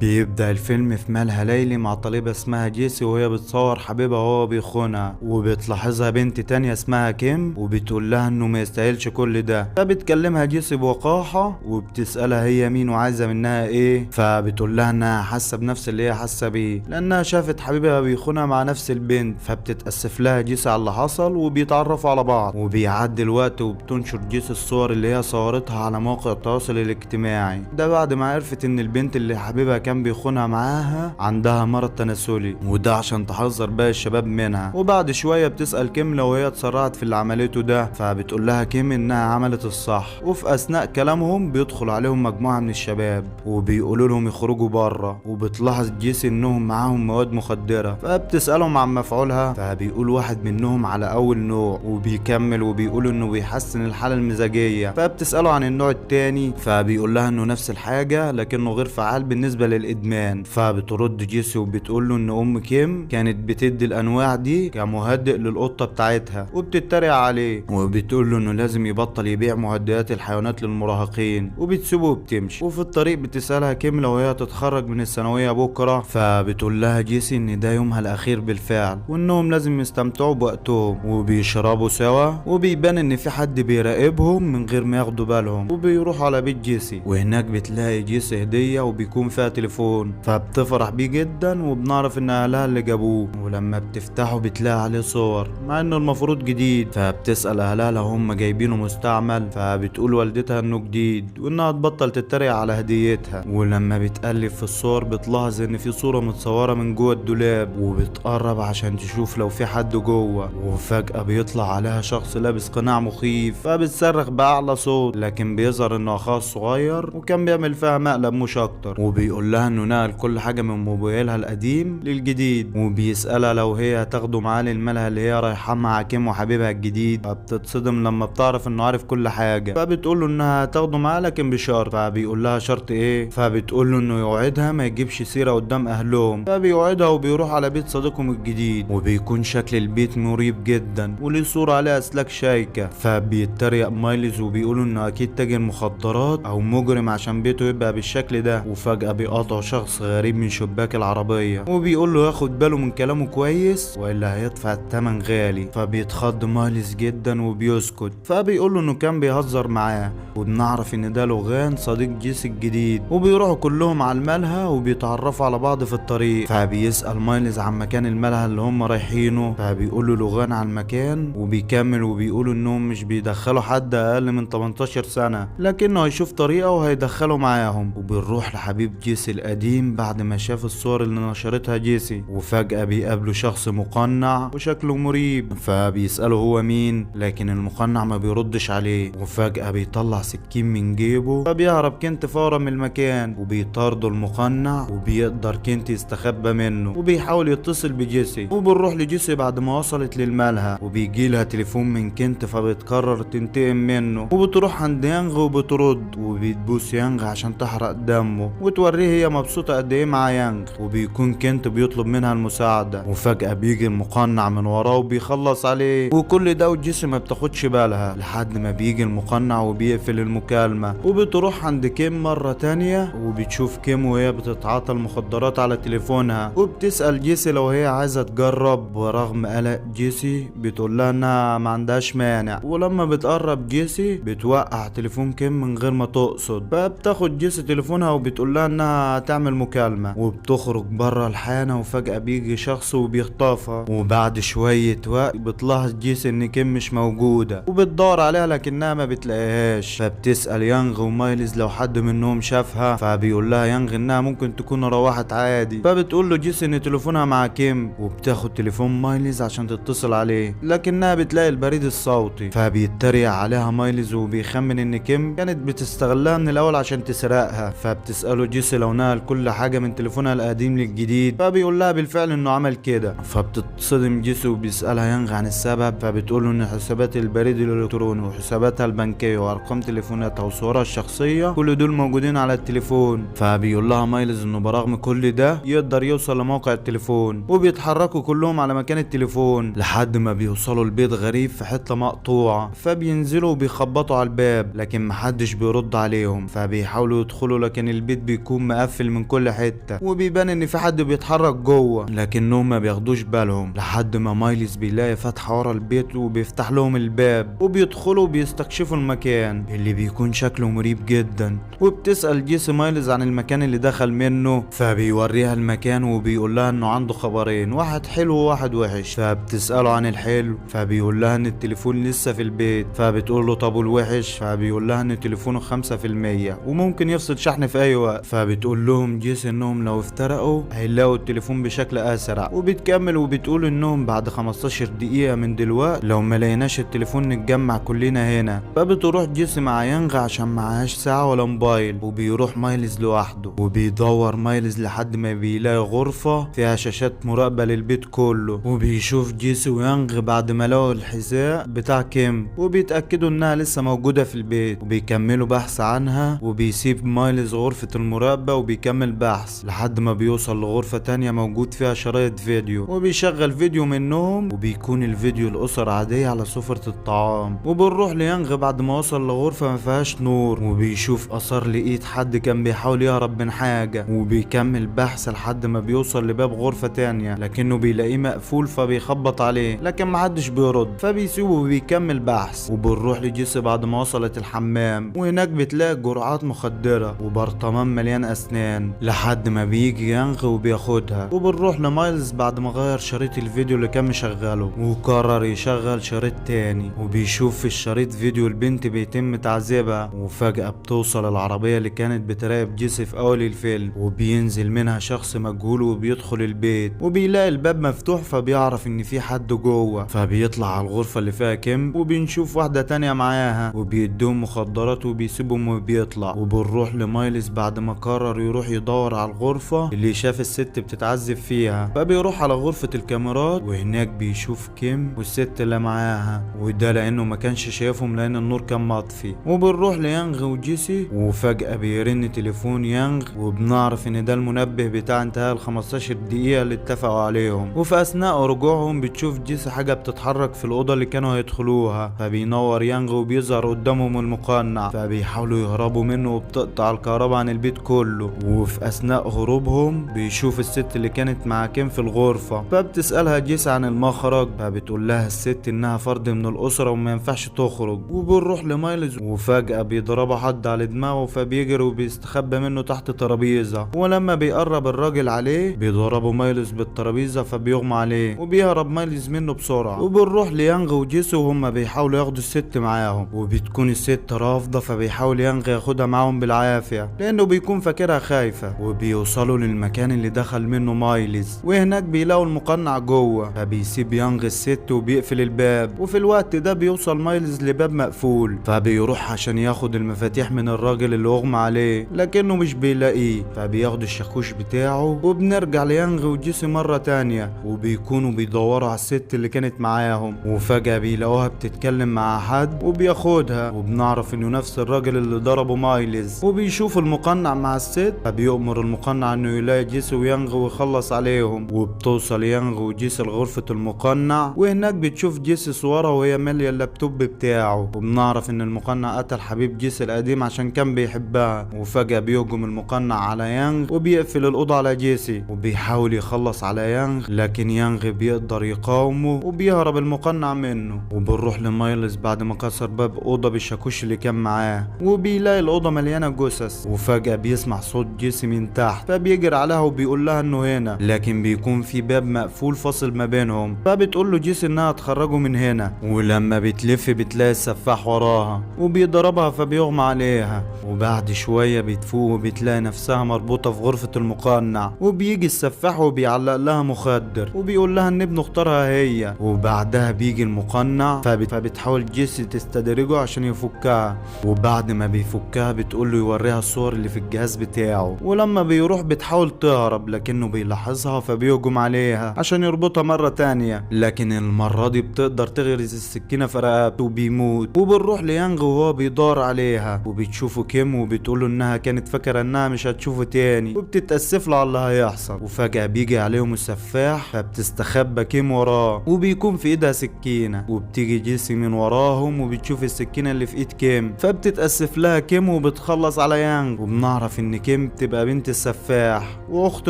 بيبدأ الفيلم في مالها ليلي مع طالبة اسمها جيسي وهي بتصور حبيبها وهو بيخونها، وبتلاحظها بنت تانية اسمها كيم وبتقول لها انه ما يستاهلش كل ده. فبتكلمها جيسي بوقاحة وبتسألها هي مين وعايزة منها ايه، فبتقول لها انها حاسة بنفس اللي هي حاسة بيه لانها شافت حبيبها بيخونها مع نفس البنت. فبتتأسف لها جيسي على اللي حصل وبيتعرفوا على بعض، وبيعدي الوقت وبتنشر جيسي الصور اللي هي صورتها على مواقع التواصل الاجتماعي ده بعد ما عرفت ان البنت اللي حبيبها كان بيخونها معاها عندها مرض تناسلي، وده عشان تحذر باقي الشباب منها. وبعد شويه بتسأل كيم لو هي اتسرعت في اللي عملته ده، فبتقول لها كيم انها عملت الصح. وفي اثناء كلامهم بيدخل عليهم مجموعه من الشباب وبيقولوا لهم يخرجوا بره، وبتلاحظ جيسي انهم معاهم مواد مخدره، فبتسألهم عن مفعولها، فبيقول واحد منهم على اول نوع، وبيكمل وبيقول انه بيحسن الحاله المزاجيه. فبتسأله عن النوع التاني، فبيقول لها انه نفس الحاجه لكنه غير فعال بالنسبه للادمان. فبترد جيسي وبتقول له ان ام كيم كانت بتدي الانواع دي كمهدئ للقطه بتاعتها، وبتتريق عليه وبتقول له انه لازم يبطل يبيع مهدئات الحيوانات للمراهقين، وبتسيبه وبتمشي. وفي الطريق بتسالها كيم لو هي تتخرج من الثانويه بكره، فبتقول لها جيسي ان ده يومها الاخير بالفعل وانهم لازم يستمتعوا بوقتهم، وبيشربوا سوا وبيبان ان في حد بيراقبهم من غير ما ياخدوا بالهم. وبيروحوا على بيت جيسي، وهناك بتلاقي جيسي هديه وبيكون فيها تليفون، فبتفرح بيه جدا وبنعرف ان اهلها اللي جابوه. ولما بتفتحه بتلاقي عليه صور مع انه المفروض جديد، فبتسأل اهلها لو هم جايبينه مستعمل، فبتقول والدتها انه جديد وانها تبطل تتريق على هديتها. ولما بتقلب في الصور بتلاحظ ان في صورة متصورة من جوه الدولاب، وبتقرب عشان تشوف لو في حد جوه، وفجأة بيطلع عليها شخص لابس قناع مخيف، فبتصرخ بأعلى صوت، لكن بيظهر انه اخوها الصغير وكان بيعمل فيها مقلب مش اكتر. وبيقول لها انه نقل كل حاجة من موبايلها القديم للجديد، وبيسألها لو هي هتاخده معاه للملهى اللي هي رايحة مع كيم وحبيبها الجديد. فبتتصدم لما بتعرف انه عارف كل حاجة، فبتقول له انها هتاخده معاه لكن بشرط. فبيقول لها شرط ايه؟ فبتقول له انه يوعدها ما يجيبش سيرة قدام اهلهم. فبيوعدها وبيروح على بيت صديقهم الجديد، وبيكون شكل البيت مريب جدا وليه صورة عليها اسلاك شايكة. فبيتريق مايلز وبيقولوا انه اكيد تاجر مخدرات او مجرم عشان بيته يبقى بالشكل ده. وفجأة بيقاطع شخص غريب من شباك العربية وبيقول له ياخد باله من كلامه كويس والا هيدفع الثمن غالي. فبيتخض مايلز جدا وبيسكت، فبيقول له انه كان بيهزر معاه. وبنعرف ان ده لوغان صديق جيسي الجديد، وبيروحوا كلهم على الملهى وبيتعرفوا على بعض في الطريق. فبيسأل مايلز عن مكان الملهى اللي هم رايحينه، فبيقول له لوغان على المكان، وبيكمل وبيقولوا انهم مش بيدخلوا حد اقل من 18 سنة لكنه هيشوف طريقة وهيدخله معاهم. وبنروح لحبيب جيسي القديم بعد ما شاف الصور اللي نشرتها جيسي، وفجأة بيقابله شخص مقنع وشكله مريب. فبيسأله هو مين، لكن المقنع ما بيردش عليه. وفجأة بيطلع سكين من جيبه، فبيهرب كنت فورا من المكان، وبيطارده المقنع وبيقدر كنت يستخبى منه، وبيحاول يتصل بجيسي. وبنروح لجيسي بعد ما وصلت للملهى، وبيجي لها تليفون من كنت، فبتقرر تنتقم منه، وبتروح عند يانغ وبترد، وبتبوس يانغ عشان تحرق دمه وتوريه هي مبسوطة قد ايه مع يانغ. وبيكون كنت بيطلب منها المساعدة، وفجأة بيجي المقنع من وراه وبيخلص عليه. وكل ده وجيسي ما بتاخدش بالها لحد ما بيجي المقنع وبيقفل المكالمة. وبتروح عند كيم مرة تانية، وبتشوف كيم وهي بتتعاطى المخدرات على تليفونها، وبتسأل جيسي لو هي عايزة تجرب. ورغم قلق جيسي بتقول لها انها ما عندهاش مانع. ولما بتقرب جيسي بتوقع تليفون كيم من غير ما تقصد، فبتاخد جيسي تليفونها وبتقول لها انها هتعمل مكالمة. وبتخرج بره الحانة، وفجأة بيجي شخص وبيخطفها. وبعد شوية وقت بتلاحظ جيسي ان كيم مش موجودة، وبتدور عليها لكنها ما بتلاقيهاش. فبتسأل يانغ ومايلز لو حد منهم شافها، فبيقول لها يانغ انها ممكن تكون روحت عادي. فبتقول له جيسي ان تليفونها مع كيم، وبتاخد تليفون مايلز عشان تتصل عليه لكنها بتلاقي البريد الصوتي. فبيتريق عليها مايلز وبيخمن ان كيم كانت بتستغلها من الاول عشان تسرقها. فبتسأله جيسي لو نقل كل حاجة من تليفونها القديم للجديد، فبيقول لها بالفعل انه عمل كده. فبتتصدم جيسي وبيسألها يانغ عن السبب، فبتقول له ان حسابات البريد الالكتروني وحساباتها البنكية وارقام تليفوناتها وصورها الشخصية كل دول موجودين على التليفون. فبيقول لها مايلز انه برغم كل ده يقدر يوصل لموقع التليفون، وبيتحركوا كلهم على مكان التليفون لحد ما بيوصلوا لبيت غريب في حتة مقطوعة. فبينزلوا وبيخبطوا على الباب لكن محدش بيرد عليهم، فبيحاولوا يدخلوا لكن البيت بيكون مقفل مقفل من كل حته، وبيبان ان في حد بيتحرك جوه لكنهم ما بياخدوش بالهم، لحد ما مايلز بيلاقي فتحه ورا البيت وبيفتح لهم الباب وبيدخلوا وبيستكشفوا المكان اللي بيكون شكله مريب جدا. وبتسأل جيسي مايلز عن المكان اللي دخل منه، فبيوريها المكان وبيقول لها انه عنده خبرين، واحد حلو وواحد وحش. فبتسأله عن الحلو، فبيقول لها ان التليفون لسه في البيت. فبتقول له طب والوحش؟ فبيقول لها ان تليفونه 5% وممكن يفصل شحن في اي وقت. فبتقول لهم جيسي انهم لو افترقوا هيلاقوا التليفون بشكل اسرع. وبتكمل وبتقول انهم بعد 15 دقيقة من دلوقتي لو ما لقيناش التليفون نتجمع كلنا هنا. فبتروح جيسي مع يانغ عشان معهاش ساعة ولا موبايل، وبيروح مايلز لوحده وبيدور مايلز لحد ما بيلاقي غرفة فيها شاشات مراقبة للبيت كله. وبيشوف جيسي ويانغ بعد ما لقوا الحذاء بتاع كيم وبيتأكدوا انها لسه موجودة في البيت، وبيكملوا بحث عنها. وبيسيب مايلز غرفة المراقبة وبيكمل بحث لحد ما بيوصل لغرفة تانية موجود فيها شرايط فيديو، وبيشغل فيديو منهم وبيكون الفيديو الأسر عادية على سفرة الطعام. وبنروح ليانغ بعد ما وصل لغرفة ما فيهاش نور، وبيشوف أثر لإيد حد كان بيحاول يهرب من حاجة. وبيكمل بحث لحد ما بيوصل لباب غرفة تانية لكنه بيلاقيه مقفول، فبيخبط عليه لكن محدش بيرد، فبيسيبه وبيكمل بحث. وبنروح لجيسي بعد ما وصلت الحمام، وهناك بتلاقي جرعات مخدرة وبرطمان مليان أسنان لحد ما بيجي يانغ وبياخدها. وبنروح لمايلز بعد ما غير شريط الفيديو اللي كان مشغله وقرر يشغل شريط تاني، وبيشوف في الشريط فيديو البنت بيتم تعذيبها. وفجأة بتوصل العربية اللي كانت بتراقب جيسي في أول الفيلم، وبينزل منها شخص مجهول وبيدخل البيت وبيلاقي الباب مفتوح، فبيعرف ان في حد جوه. فبيطلع على الغرفة اللي فيها كيم وبنشوف واحدة تانية معاها وبيدوهم مخدرات وبيسيبهم وبيطلع. وبنروح لمايلز بعد ما قرر يروح يدور على الغرفة اللي شاف الست بتتعذب فيها، فبيروح على غرفة الكاميرات وهناك بيشوف كيم والست اللي معاها، وده لانه ما كانش شايفهم لان النور كان مطفي. وبنروح ليانغ وجيسي وفجأة بيرن تليفون يانغ، وبنعرف ان ده المنبه بتاع انتهاء ال 15 دقيقة اللي اتفقوا عليهم. وفي اثناء رجوعهم بتشوف جيسي حاجة بتتحرك في الأوضة اللي كانوا هيدخلوها، فبينور يانغ وبيظهر قدامهم المقنع، فبيحاولوا يهربوا منه وبتقطع الكهرباء عن البيت كله. وفي اثناء هروبهم بيشوف الست اللي كانت مع كيم في الغرفة، فبتسألها جيسي عن المخرج، فبتقول لها الست انها فرد من الأسرة وما ينفعش تخرج. وبنروح لمايلز وفجأة بيضربها حد على دماغه، فبيجري وبيستخبى منه تحت ترابيزة. ولما بيقرب الراجل عليه بيضربه مايلز بالترابيزة فبيغمى عليه، وبيهرب مايلز منه بسرعة. وبنروح ليانغ وجيسي وهم بيحاولوا ياخدوا الست معاهم، وبتكون الست رافضة، فبيحاول يانغ ياخدها معاهم بالعافية لانه بيكون فاكرها خايفة. وبيوصلوا للمكان اللي دخل منه مايلز، وهناك بيلاقوا المقنع جوه، فبيسيب يانغ الست وبيقفل الباب. وفي الوقت ده بيوصل مايلز لباب مقفول، فبيروح عشان ياخد المفاتيح من الراجل اللي اغمى عليه لكنه مش بيلاقيه، فبياخد الشاكوش بتاعه. وبنرجع ليانغ وجيسي مرة تانية وبيكونوا بيدوروا على الست اللي كانت معاهم، وفجأة بيلاقوها بتتكلم مع حد وبياخدها، وبنعرف انه نفس الراجل اللي ضربه مايلز. وبيشوف المقنع مع الست، فبيأمر المقنع انه يلاقي جيسي ويانغ ويخلص عليهم. وبتوصل يانغ وجيسي لغرفة المقنع، وهناك بتشوف جيسي صورة وهي مالية اللابتوب بتاعه، وبنعرف ان المقنع قتل حبيب جيسي القديم عشان كان بيحبها. وفجأة بيهجم المقنع على يانغ وبيقفل الأوضة على جيسي، وبيحاول يخلص على يانغ لكن يانغ بيقدر يقاومه وبيهرب المقنع منه. وبنروح لمايلز بعد ما كسر باب أوضة بالشاكوش اللي كان معاه، وبيلاقي الأوضة مليانة جثث. وفجأة بيسمع صوت جيسي من تحت، فبيجري عليها وبيقول لها انه هنا، لكن بيكون في باب مقفول فاصل ما بينهم. فبتقول له جيسي انها تخرجه من هنا، ولما بتلف بتلاقي السفاح وراها وبيضربها فبيغمى عليها. وبعد شوية بتفوق وبتلاقي نفسها مربوطة في غرفة المقنع، وبيجي السفاح وبيعلق لها مخدر وبيقول لها ان ابنه اختارها هي. وبعدها بيجي المقنع فبتحاول جيسي تستدرجه عشان يفكها، وبعد ما بيفكها بتقول له يوريها الصور اللي في الجهاز بتاعه. ولما بيروح بتحاول تهرب لكنه بيلاحظها فبيهجم عليها عشان يربطها مرة تانية، لكن المرة دي بتقدر تغرز السكينة في رقبته وبيموت. وبنروح ليانغ وهو بيدور عليها، وبتشوفه كيم وبتقوله انها كانت فاكرة انها مش هتشوفه تاني، وبتتأسف له على اللي هيحصل. وفجأة بيجي عليهم السفاح، فبتستخبى كيم وراه وبيكون في ايدها سكينة، وبتيجي جيسي من وراهم وبتشوف السكينة اللي في ايد كيم، فبتتأسف لها كيم وبتخلص على يانغ. وبنعرف ان كيم كيم تبقى بنت السفاح واخت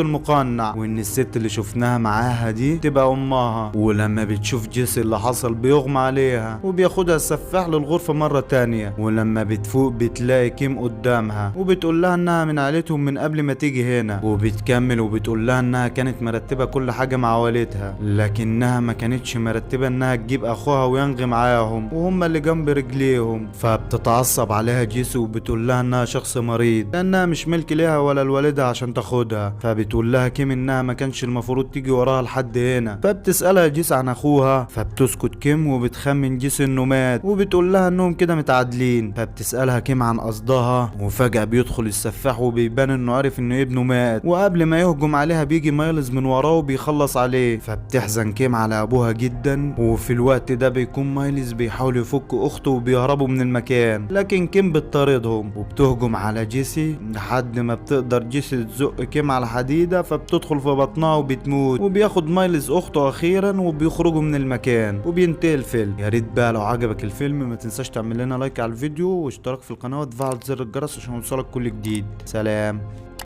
المقنع، وان الست اللي شفناها معاها دي تبقى امها. ولما بتشوف جيسي اللي حصل بيغمى عليها وبياخدها السفاح للغرفة مرة تانية، ولما بتفوق بتلاقي كيم قدامها وبتقول لها انها من عيلتهم من قبل ما تيجي هنا، وبتكمل وبتقول لها انها كانت مرتبة كل حاجة مع والدها، لكنها ما كانتش مرتبة انها تجيب اخوها وينغي معاهم وهم اللي جنب رجليهم. فبتتعصب عليها جيسي وبتقول لها انها شخص مريض لانها مش ملك ليها ولا لوالدها عشان تاخدها. فبتقول لها كيم انها ما كانش المفروض تيجي وراها لحد هنا. فبتسألها جيسي عن اخوها، فبتسكت كيم وبتخمن جيسي انه مات، وبتقول لها انهم كده متعادلين. فبتسألها كيم عن قصدها، وفجأة بيدخل السفاح وبيبان انه عارف انه ابنه مات، وقبل ما يهجم عليها بيجي مايلز من وراه وبيخلص عليه. فبتحزن كيم على ابوها جدا، وفي الوقت ده بيكون مايلز بيحاول يفك اخته وبيهربوا من المكان، لكن كيم بتطاردهم وبتهجم على جيسي لحد ما بتقدر جيسي تزق كيم على حديدة، فبتدخل في بطنها وبتموت. وبياخد مايلز اخته اخيرا وبيخرجوا من المكان وبينتهي الفيلم. يا ريت بقى لو عجبك الفيلم ما تنساش تعمل لنا لايك على الفيديو واشتراك في القناة وتفعل زر الجرس عشان يوصلك كل جديد. سلام.